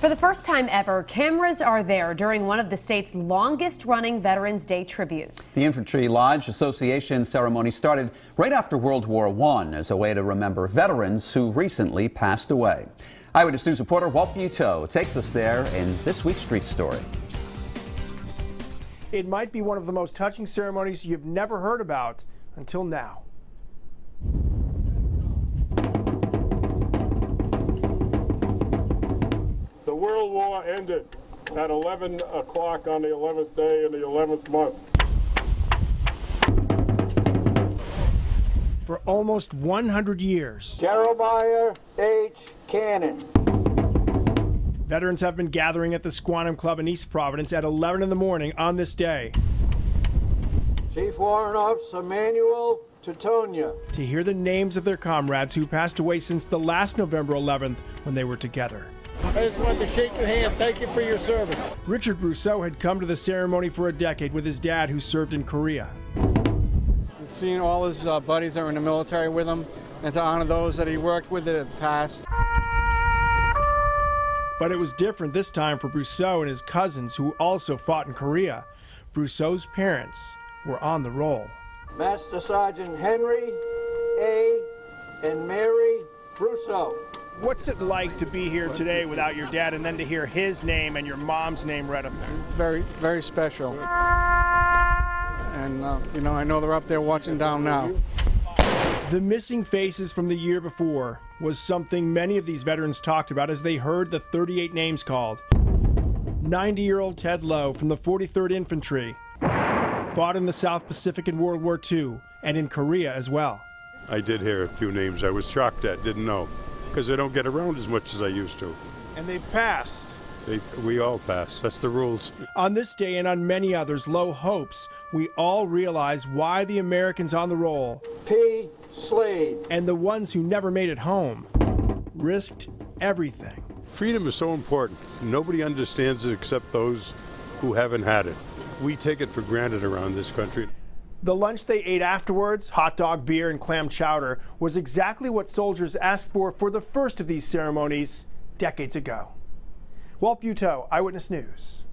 For the first time ever, cameras are there during one of the state's longest-running Veterans Day tributes. The Infantry Lodge Associates ceremony started right after World War I as a way to remember veterans who recently passed away. Eyewitness News reporter Walt Buteau takes us there in this week's Street Story. It might be one of the most touching ceremonies you've never heard about until now. The World War ended at 11 o'clock on the 11th day in the 11th month. For almost 100 years, Jeremiah H. Cannon. Veterans have been gathering at the Squantum Club in East Providence at 11 in the morning on this day. Chief Warrant Officer Manuel Teutonia. To hear the names of their comrades who passed away since the last November 11th when they were together. I just wanted to shake your hand. Thank you for your service. Richard Brousseau had come to the ceremony for a decade with his dad, who served in Korea. Seeing all his buddies that were in the military with him, and to honor those that he worked with that have passed. But it was different this time for Brousseau and his cousins, who also fought in Korea. Brousseau's parents were on the roll. Master Sergeant Henry A. and Mary Brousseau. What's it like to be here today without your dad, and then to hear his name and your mom's name read up there? It's very, very special. And, I know they're up there watching down now. The missing faces from the year before was something many of these veterans talked about as they heard the 38 names called. 90-year-old Ted Lowe from the 43rd Infantry fought in the South Pacific in World War II and in Korea as well. I did hear a few names I was shocked at, didn't know, because they don't get around as much as I used to. And they passed. We all pass. That's the rules. On this day and on many others, Lowe hopes we all realize why the Americans on the roll, P. Slade. and the ones who never made it home, risked everything. Freedom is so important. Nobody understands it except those who haven't had it. We take it for granted around this country. The lunch they ate afterwards, hot dog, beer, and clam chowder, was exactly what soldiers asked for the first of these ceremonies decades ago. Walt Buteau, Eyewitness News.